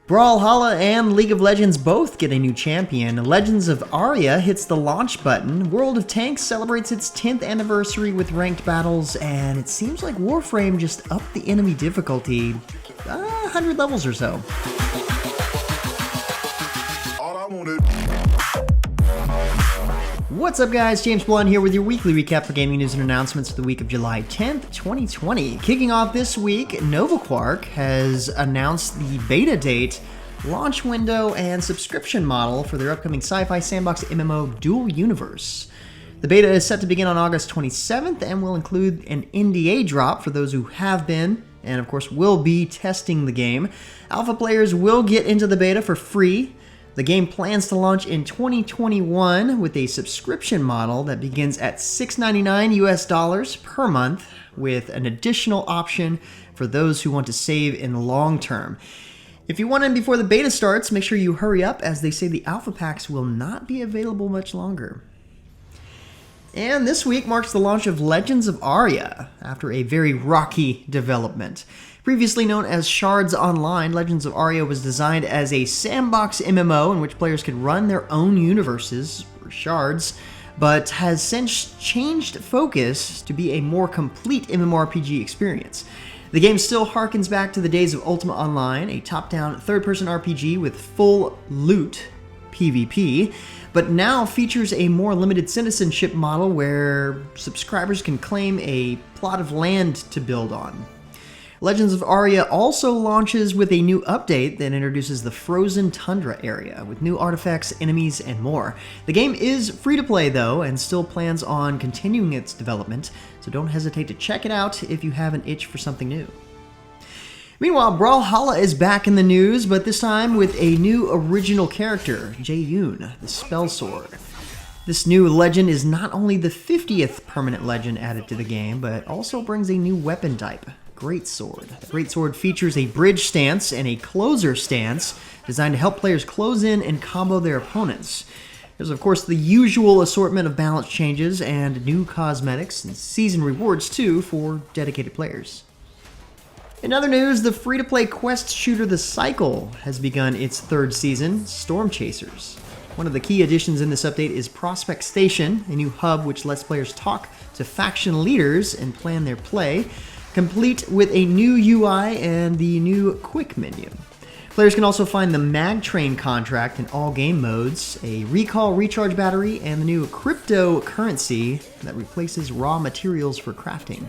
Brawlhalla and League of Legends both get a new champion. Legends of Aria hits the launch button. World of Tanks celebrates its 10th anniversary with ranked battles, and it seems like Warframe just upped the enemy difficulty 100 levels or so. What's up, guys? James Blunt here with your weekly recap for gaming news and announcements for the week of July 10th, 2020. Kicking off this week, NovaQuark has announced the beta date, launch window, and subscription model for their upcoming sci-fi sandbox MMO Dual Universe. The beta is set to begin on August 27th and will include an NDA drop for those who have been, and of course will be, testing the game. Alpha players will get into the beta for free. The game plans to launch in 2021 with a subscription model that begins at $6.99 US per month, with an additional option for those who want to save in the long term. If you want in before the beta starts, make sure you hurry up, as they say the alpha packs will not be available much longer. And this week marks the launch of Legends of Aria, after a very rocky development. Previously known as Shards Online, Legends of Aria was designed as a sandbox MMO in which players could run their own universes, or shards, but has since changed focus to be a more complete MMORPG experience. The game still harkens back to the days of Ultima Online, a top-down third-person RPG with full loot PvP, but now features a more limited citizenship model where subscribers can claim a plot of land to build on. Legends of Aria also launches with a new update that introduces the frozen Tundra area with new artifacts, enemies, and more. The game is free to play though, and still plans on continuing its development, so don't hesitate to check it out if you have an itch for something new. Meanwhile, Brawlhalla is back in the news, but this time with a new original character, Jaeyun, the Sellsword. This new legend is not only the 50th permanent legend added to the game, but also brings a new weapon type, Greatsword. The Greatsword features a bridge stance and a closer stance designed to help players close in and combo their opponents. There's of course the usual assortment of balance changes and new cosmetics and season rewards too for dedicated players. In other news, the free-to-play quest shooter The Cycle has begun its third season, Stormchasers. One of the key additions in this update is Prospect Station, a new hub which lets players talk to faction leaders and plan their play, complete with a new UI and the new quick menu. Players can also find the Mag Train contract in all game modes, a recall recharge battery, and the new cryptocurrency that replaces raw materials for crafting.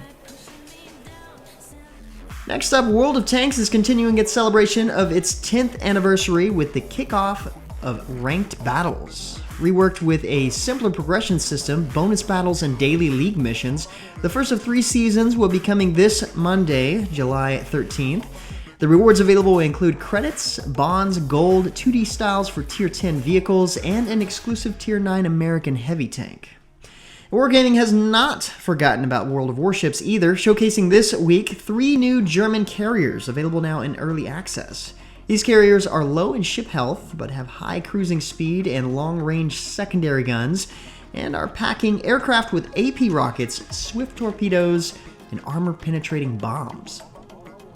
Next up, World of Tanks is continuing its celebration of its 10th anniversary with the kickoff of ranked battles. Reworked with a simpler progression system, bonus battles, and daily league missions, the first of 3 seasons will be coming this Monday, July 13th. The rewards available will include credits, bonds, gold, 2D styles for Tier 10 vehicles, and an exclusive Tier 9 American heavy tank. Wargaming has not forgotten about World of Warships either, showcasing this week 3 new German carriers available now in early access. These carriers are low in ship health, but have high cruising speed and long-range secondary guns, and are packing aircraft with AP rockets, swift torpedoes, and armor-penetrating bombs.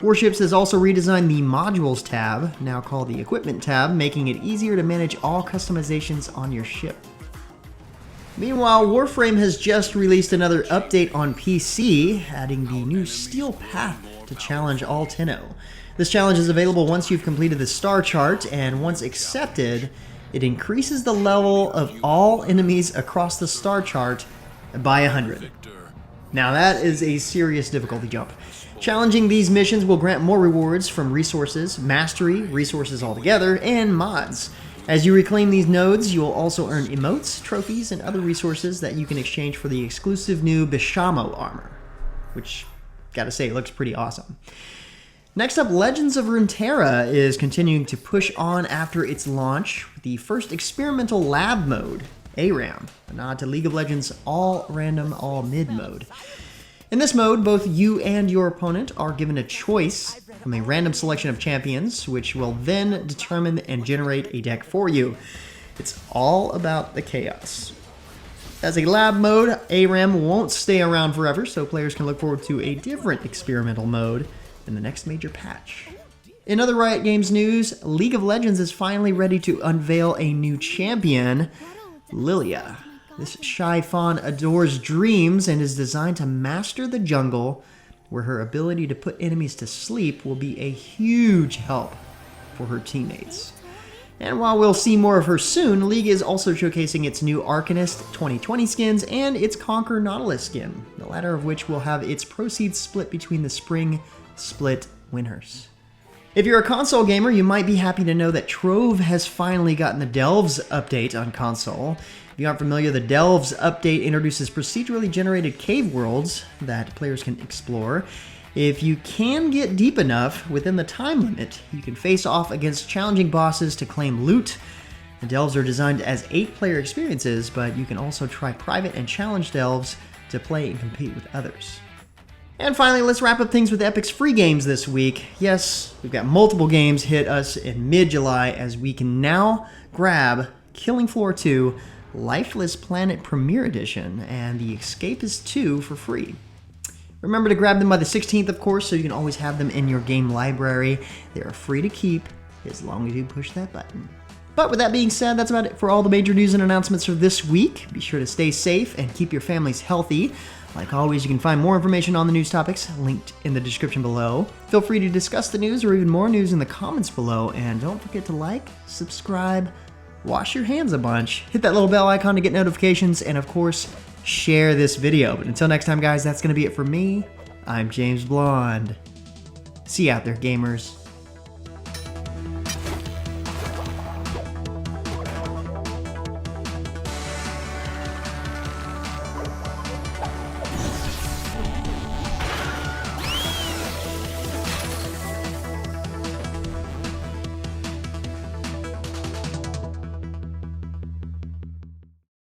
Warships has also redesigned the Modules tab, now called the Equipment tab, making it easier to manage all customizations on your ship. Meanwhile, Warframe has just released another update on PC, adding the new Steel Path to challenge all Tenno. This challenge is available once you've completed the star chart, and once accepted, it increases the level of all enemies across the star chart by 100. Now that is a serious difficulty jump. Challenging these missions will grant more rewards from resources, mastery, resources altogether, and mods. As you reclaim these nodes, you will also earn emotes, trophies, and other resources that you can exchange for the exclusive new Bishamo armor, which, gotta say, looks pretty awesome. Next up, Legends of Runeterra is continuing to push on after its launch with the first experimental lab mode, A.R.A.M, a nod to League of Legends' all random, all mid mode. In this mode, both you and your opponent are given a choice from a random selection of champions, which will then determine and generate a deck for you. It's all about the chaos. As a lab mode, A.R.A.M won't stay around forever, so players can look forward to a different experimental mode in the next major patch. In other Riot Games news, League of Legends is finally ready to unveil a new champion, Lillia. This shy fawn adores dreams and is designed to master the jungle, where her ability to put enemies to sleep will be a huge help for her teammates. And while we'll see more of her soon, League is also showcasing its new Arcanist 2020 skins and its Conquer Nautilus skin, the latter of which will have its proceeds split between the spring split winners. If you're a console gamer, you might be happy to know that Trove has finally gotten the Delves update on console. If you aren't familiar, the Delves update introduces procedurally generated cave worlds that players can explore. If you can get deep enough within the time limit, you can face off against challenging bosses to claim loot. The Delves are designed as 8-player experiences, but you can also try private and challenge Delves to play and compete with others. And finally, let's wrap up things with Epic's free games this week. Yes, we've got multiple games hit us in mid-July as we can now grab Killing Floor 2, Lifeless Planet Premier Edition, and The Escapist 2 for free. Remember to grab them by the 16th, of course, so you can always have them in your game library. They are free to keep as long as you push that button. But with that being said, that's about it for all the major news and announcements for this week. Be sure to stay safe and keep your families healthy. Like always, you can find more information on the news topics linked in the description below. Feel free to discuss the news or even more news in the comments below. And don't forget to like, subscribe, wash your hands a bunch, hit that little bell icon to get notifications, and of course, share this video. But until next time, guys, that's going to be it for me. I'm James Blonde. See you out there, gamers.